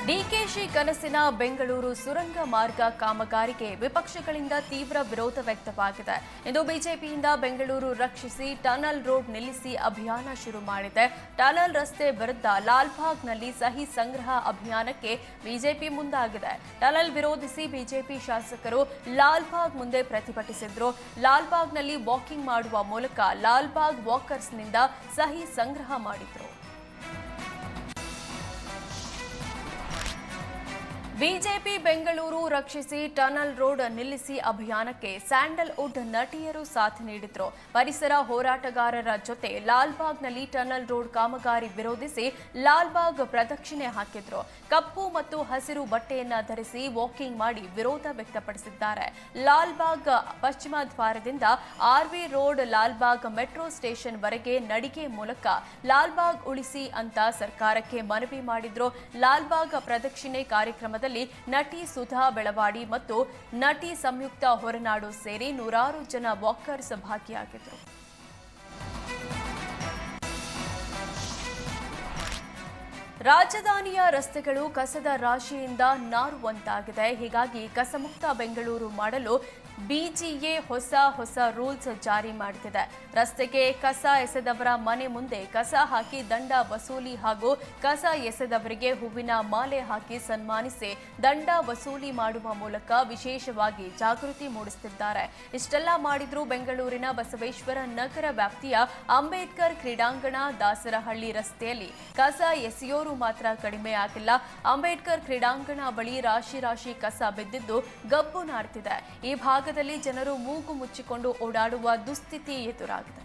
ಡಿಕೆಶಿ ಕನಸಿನ ಬೆಂಗಳೂರು ಸುರಂಗ ಮಾರ್ಗ ಕಾಮಗಾರಿಗೆ ವಿಪಕ್ಷಗಳಿಂದ ತೀವ್ರ ವಿರೋಧ ವ್ಯಕ್ತವಾಗಿದೆ. ಇಂದು ಬಿಜೆಪಿಯಿಂದ ಬೆಂಗಳೂರು ರಕ್ಷಿಸಿ ಟನಲ್ ರೋಡ್ ನಿಲ್ಲಿಸಿ ಅಭಿಯಾನ ಶುರು ಮಾಡಿದೆ. ಟನಲ್ ರಸ್ತೆ ವಿರುದ್ಧ ಲಾಲ್ಬಾಗ್ನಲ್ಲಿ ಸಹಿ ಸಂಗ್ರಹ ಅಭಿಯಾನಕ್ಕೆ ಬಿಜೆಪಿ ಮುಂದಾಗಿದೆ. ಟನಲ್ ವಿರೋಧಿಸಿ ಬಿಜೆಪಿ ಶಾಸಕರು ಲಾಲ್ಬಾಗ್ ಮುಂದೆ ಪ್ರತಿಭಟಿಸಿದ್ರು. ಲಾಲ್ಬಾಗ್ನಲ್ಲಿ ವಾಕಿಂಗ್ ಮಾಡುವ ಮೂಲಕ ಲಾಲ್ಬಾಗ್ ವಾಕರ್ಸ್ನಿಂದ ಸಹಿ ಸಂಗ್ರಹ ಮಾಡಿದ್ರು. ಬಿಜೆಪಿ ಬೆಂಗಳೂರು ರಕ್ಷಿಸಿ ಟನಲ್ ರೋಡ್ ನಿಲ್ಲಿಸಿ ಅಭಿಯಾನಕ್ಕೆ ಸ್ಯಾಂಡಲ್ವುಡ್ ನಟಿಯರು ಸಾಥ್ ನೀಡಿದ್ರು. ಪರಿಸರ ಹೋರಾಟಗಾರರ ಜೊತೆ ಲಾಲ್ಬಾಗ್ನಲ್ಲಿ ಟನಲ್ ರೋಡ್ ಕಾಮಗಾರಿ ವಿರೋಧಿಸಿ ಲಾಲ್ಬಾಗ್ ಪ್ರದಕ್ಷಿಣೆ ಹಾಕಿದ್ರು. ಕಪ್ಪು ಮತ್ತು ಹಸಿರು ಬಟ್ಟೆಯನ್ನ ಧರಿಸಿ ವಾಕಿಂಗ್ ಮಾಡಿ ವಿರೋಧ ವ್ಯಕ್ತಪಡಿಸಿದ್ದಾರೆ. ಲಾಲ್ಬಾಗ್ ಪಶ್ಚಿಮ ದ್ವಾರದಿಂದ RV road Lalbagh metro station ವರೆಗೆ ನಡಿಗೆ ಮೂಲಕ ಲಾಲ್ಬಾಗ್ ಉಳಿಸಿ ಅಂತ ಸರ್ಕಾರಕ್ಕೆ ಮನವಿ ಮಾಡಿದ್ರು. ಲಾಲ್ಬಾಗ್ ಪ್ರದಕ್ಷಿಣೆ ಕಾರ್ಯಕ್ರಮದಲ್ಲಿ ನಟಿ ಸುಧಾ ಬೆಳವಾಡಿ ಮತ್ತು ನಟಿ ಸಂಯುಕ್ತ ಹೊರನಾಡು ಸೇರಿ ನೂರಾರು ಜನ ವಾಕರ್ಸ್ ಭಾಗಿಯಾಗಿದ್ದರು. ರಾಜಧಾನಿಯ ರಸ್ತೆಗಳು ಕಸದ ರಾಶಿಯಿಂದ ನಾರುವಂತಾಗಿದೆ. ಹೀಗಾಗಿ ಕಸಮುಕ್ತ ಬೆಂಗಳೂರು ಮಾಡಲು ಬಿಜಿಎ ಹೊಸ ರೂಲ್ಸ್ ಜಾರಿ ಮಾಡುತ್ತಿದೆ. ರಸ್ತೆಗೆ ಕಸ ಎಸೆದವರ ಮನೆ ಮುಂದೆ ಕಸ ಹಾಕಿ ದಂಡ ವಸೂಲಿ ಹಾಗೂ ಕಸ ಎಸೆದವರಿಗೆ ಹೂವಿನ ಮಾಲೆ ಹಾಕಿ ಸನ್ಮಾನಿಸಿ ದಂಡ ವಸೂಲಿ ಮಾಡುವ ಮೂಲಕ ವಿಶೇಷವಾಗಿ ಜಾಗೃತಿ ಮೂಡಿಸುತ್ತಿದ್ದಾರೆ. ಇಷ್ಟೆಲ್ಲ ಮಾಡಿದ್ರೂ ಬೆಂಗಳೂರಿನ ಬಸವೇಶ್ವರ ನಗರ ವ್ಯಾಪ್ತಿಯ ಅಂಬೇಡ್ಕರ್ ಕ್ರೀಡಾಂಗಣ ದಾಸರಹಳ್ಳಿ ರಸ್ತೆಯಲ್ಲಿ ಕಸ ಎಸೆಯೋರು ಮಾತ್ರ ಕಡಿಮೆ ಆಗಿಲ್ಲ. ಅಂಬೇಡ್ಕರ್ ಕ್ರೀಡಾಂಗಣ ಬಳಿ ರಾಶಿ ಕಸ ಬಿದ್ದಿದ್ದು ಗಬ್ಬು ನಾಡ್ತಿದೆ. ಈ ಭಾಗದಲ್ಲಿ ಜನರು ಮೂಗು ಮುಚ್ಚಿಕೊಂಡು ಓಡಾಡುವ ದುಸ್ಥಿತಿ ಎದುರಾಗಿದೆ.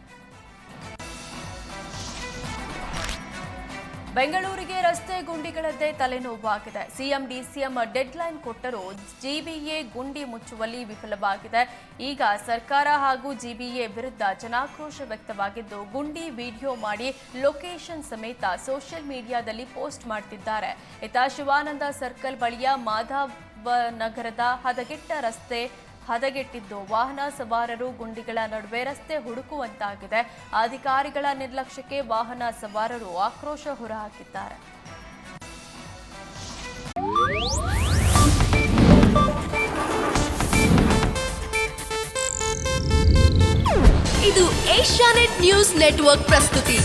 ಬೆಂಗಳೂರಿಗೆ ರಸ್ತೆ ಗುಂಡಿಗಳದ್ದೇ ತಲೆನೋವಾಗಿದೆ. ಸಿಎಂ ಡಿಸಿಎಂ ಡೆಡ್ಲೈನ್ ಕೊಟ್ಟರೂ ಜಿಬಿಎ ಗುಂಡಿ ಮುಚ್ಚುವಲ್ಲಿ ವಿಫಲವಾಗಿದೆ. ಈಗ ಸರ್ಕಾರ ಹಾಗೂ ಜಿಬಿಎ ವಿರುದ್ಧ ಜನಾಕ್ರೋಶ ವ್ಯಕ್ತವಾಗಿದ್ದು ಗುಂಡಿ ವಿಡಿಯೋ ಮಾಡಿ ಲೊಕೇಶನ್ ಸಮೇತ ಸೋಷಿಯಲ್ ಮೀಡಿಯಾದಲ್ಲಿ ಪೋಸ್ಟ್ ಮಾಡುತ್ತಿದ್ದಾರೆ. ಇತ್ತ ಶಿವಾನಂದ ಸರ್ಕಲ್ ಬಳಿಯ ಮಾಧವನಗರದ ಹದಗೆಟ್ಟಿದ್ದು ವಾಹನ ಸವಾರರು ಗುಂಡಿಗಳ ನಡುವೆ ರಸ್ತೆ ಹುಡುಕುವಂತಾಗಿದೆ. ಅಧಿಕಾರಿಗಳ ನಿರ್ಲಕ್ಷ್ಯಕ್ಕೆ ವಾಹನ ಸವಾರರು ಆಕ್ರೋಶ ಹೊರಹಾಕಿದ್ದಾರೆ. ಇದು ಏಷ್ಯಾನೆಟ್ ನ್ಯೂಸ್ ನೆಟ್ವರ್ಕ್ ಪ್ರಸ್ತುತಿ.